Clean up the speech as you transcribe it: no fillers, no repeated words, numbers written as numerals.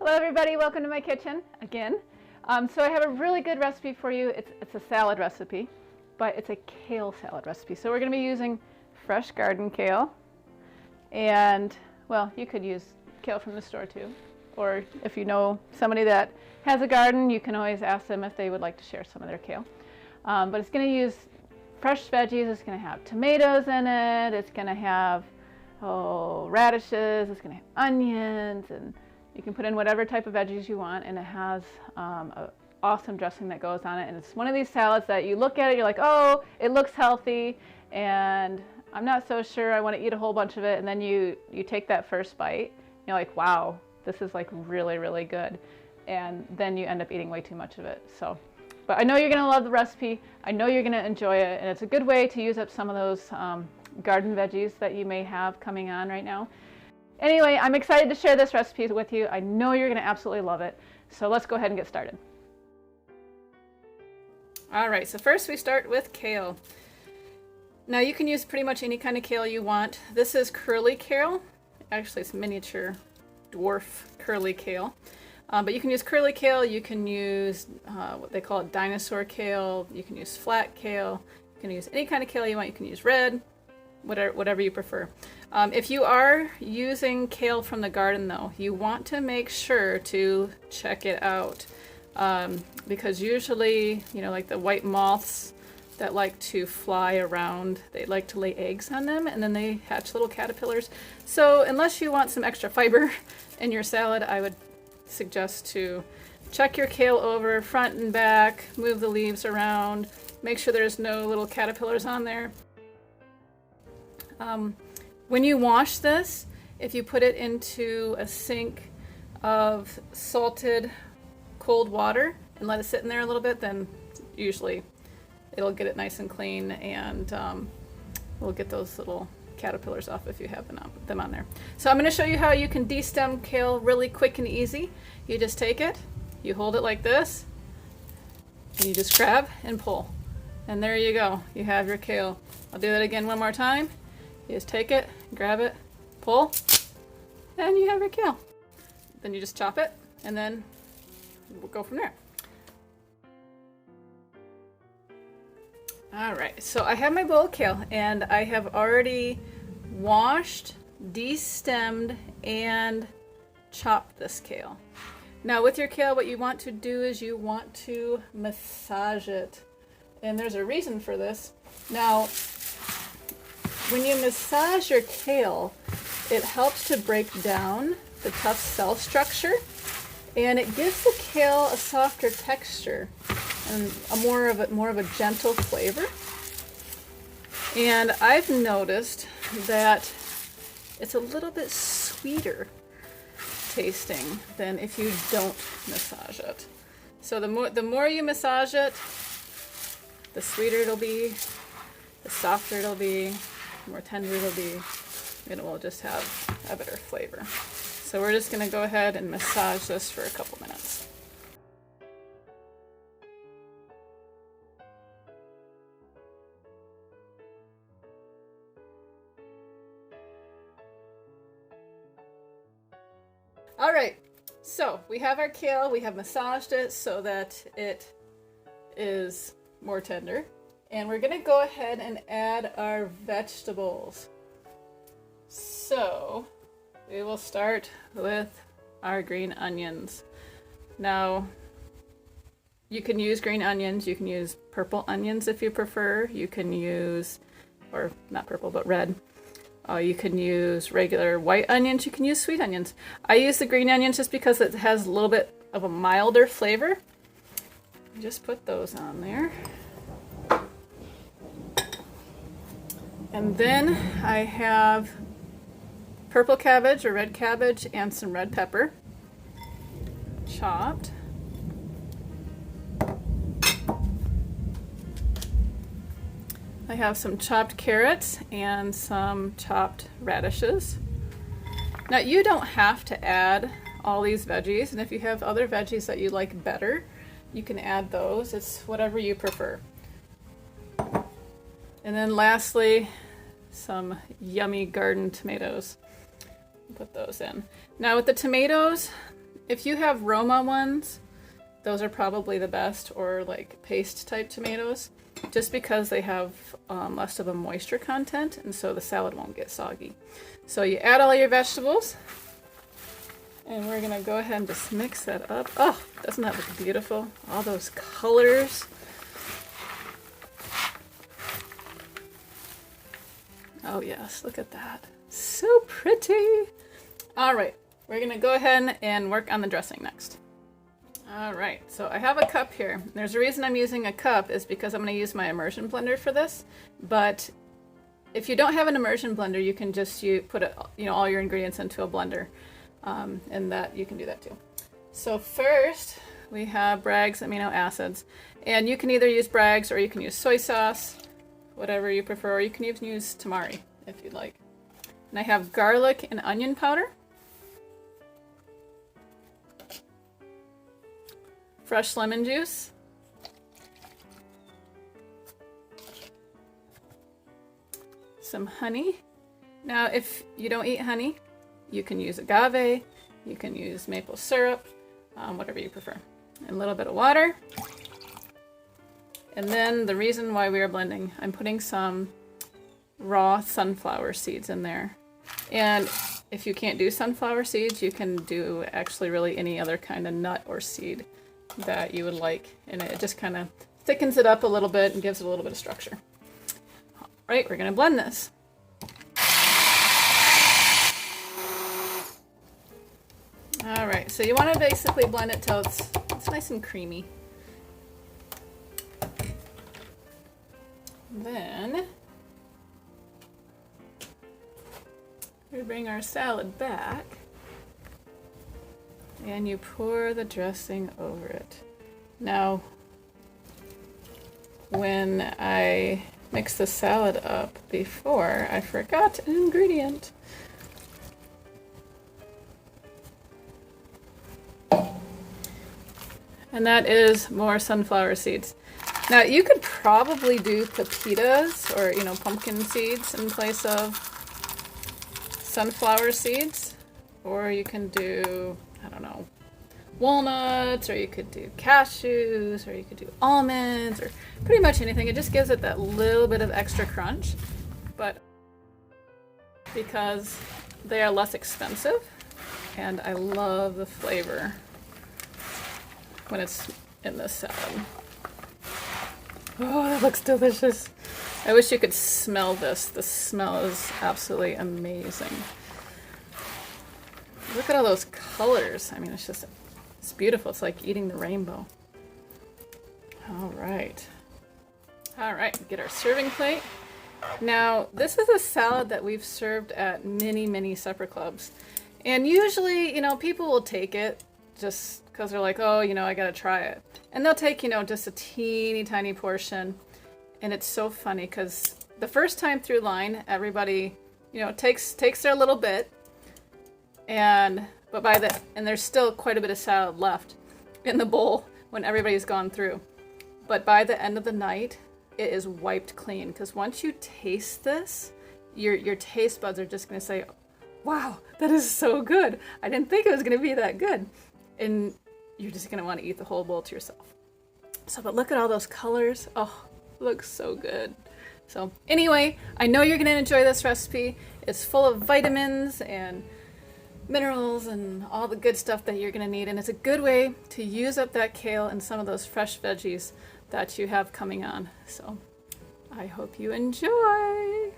Hello everybody, welcome to my kitchen again. So I have a really good recipe for you. It's a salad recipe, but it's a kale salad recipe. So we're going to be using fresh garden kale, and well, you could use kale from the store too. Or if you know somebody that has a garden, you can always ask them if they would like to share some of their kale. But it's going to use fresh veggies. It's going to have tomatoes in it. It's going to have radishes. It's going to have onions, and you can put in whatever type of veggies you want, and it has an awesome dressing that goes on it. And it's one of these salads that you look at it, you're like, oh, it looks healthy, and I'm not so sure I want to eat a whole bunch of it. And then you take that first bite, and you're like, wow, this is like really, really good. And then you end up eating way too much of it. But I know you're going to love the recipe. I know you're going to enjoy it, and it's a good way to use up some of those garden veggies that you may have coming on right now. Anyway, I'm excited to share this recipe with you. I know you're going to absolutely love it. So let's go ahead and get started. All right, so first we start with kale. Now you can use pretty much any kind of kale you want. This is curly kale. Actually, it's miniature dwarf curly kale. But you can use curly kale, you can use what they call it dinosaur kale, you can use flat kale, you can use any kind of kale you want, you can use red, whatever you prefer. If you are using kale from the garden though, you want to make sure to check it out. Because usually, you know, like the white moths that like to fly around, they like to lay eggs on them and then they hatch little caterpillars. So unless you want some extra fiber in your salad, I would suggest to check your kale over front and back, move the leaves around, make sure there's no little caterpillars on there. When you wash this, if you put it into a sink of salted cold water and let it sit in there a little bit, then usually it'll get it nice and clean, and we'll get those little caterpillars off if you have them on there. So I'm going to show you how you can de-stem kale really quick and easy. You just take it, you hold it like this, and you just grab and pull. And there you go. You have your kale. I'll do that again one more time. You just take it, grab it, pull, and you have your kale. Then you just chop it, and then we'll go from there. All right, so I have my bowl of kale, and I have already washed, de-stemmed, and chopped this kale. Now with your kale, what you want to do is you want to massage it. And there's a reason for this. Now, when you massage your kale, it helps to break down the tough cell structure, and it gives the kale a softer texture and more of a gentle flavor. And I've noticed that it's a little bit sweeter tasting than if you don't massage it. So the more you massage it, the sweeter it'll be, the softer it'll be, the more tender it'll be, and it will just have a better flavor. So we're just going to go ahead and massage this for a couple minutes. All right, so we have our kale, we have massaged it so that it is more tender. And we're gonna go ahead and add our vegetables. So we will start with our green onions. Now, you can use green onions, you can use purple onions if you prefer. You can use, or not purple, but red. You can use regular white onions, you can use sweet onions. I use the green onions just because it has a little bit of a milder flavor. Just put those on there. And then I have purple cabbage or red cabbage and some red pepper chopped. I have some chopped carrots and some chopped radishes. Now you don't have to add all these veggies, and if you have other veggies that you like better, you can add those. It's whatever you prefer. And then lastly, some yummy garden tomatoes. Put those in. Now with the tomatoes, If you have Roma ones, those are probably the best, or like paste type tomatoes, just because they have less of a moisture content, and so the salad won't get soggy. So you add all your vegetables, and we're gonna go ahead and just mix that up. Oh, doesn't that look beautiful? All those colors. Oh yes, look at that. So pretty. All right, we're gonna go ahead and work on the dressing next. All right, so I have a cup here. There's a reason I'm using a cup is because I'm gonna use my immersion blender for this, but if you don't have an immersion blender, you can just put all your ingredients into a blender, and that you can do that too. So first, we have Bragg's amino acids, and you can either use Bragg's or you can use soy sauce, whatever you prefer, or you can even use tamari if you'd like. And I have garlic and onion powder, fresh lemon juice, some honey. Now, if you don't eat honey, you can use agave, you can use maple syrup, whatever you prefer. And a little bit of water. And then the reason why we are blending, I'm putting some raw sunflower seeds in there. And if you can't do sunflower seeds, you can do actually really any other kind of nut or seed that you would like. And it just kind of thickens it up a little bit and gives it a little bit of structure. All right, we're gonna blend this. All right, so you want to basically blend it till it's nice and creamy. Then we bring our salad back and you pour the dressing over it. Now, when I mixed the salad up before, I forgot an ingredient. And that is more sunflower seeds. Now, you could probably do pepitas or, pumpkin seeds in place of sunflower seeds. Or you can do, I don't know, walnuts, or you could do cashews, or you could do almonds, or pretty much anything. It just gives it that little bit of extra crunch. But because they are less expensive, and I love the flavor when it's in this salad. Oh, that looks delicious. I wish you could smell this. The smell is absolutely amazing. Look at all those colors. I mean, it's beautiful. It's like eating the rainbow. All right. All right, get our serving plate. Now, this is a salad that we've served at many, many supper clubs. And usually, people will take it just because they're like, oh, I gotta try it. And they'll take, just a teeny tiny portion. And it's so funny because the first time through line, everybody, takes their little bit. And there's still quite a bit of salad left in the bowl when everybody's gone through. But by the end of the night, it is wiped clean. Because once you taste this, your taste buds are just gonna say, wow, that is so good. I didn't think it was gonna be that good. And you're just gonna want to eat the whole bowl to yourself. So, but look at all those colors. Oh, looks so good. So anyway, I know you're gonna enjoy this recipe. It's full of vitamins and minerals and all the good stuff that you're gonna need. And it's a good way to use up that kale and some of those fresh veggies that you have coming on. So I hope you enjoy.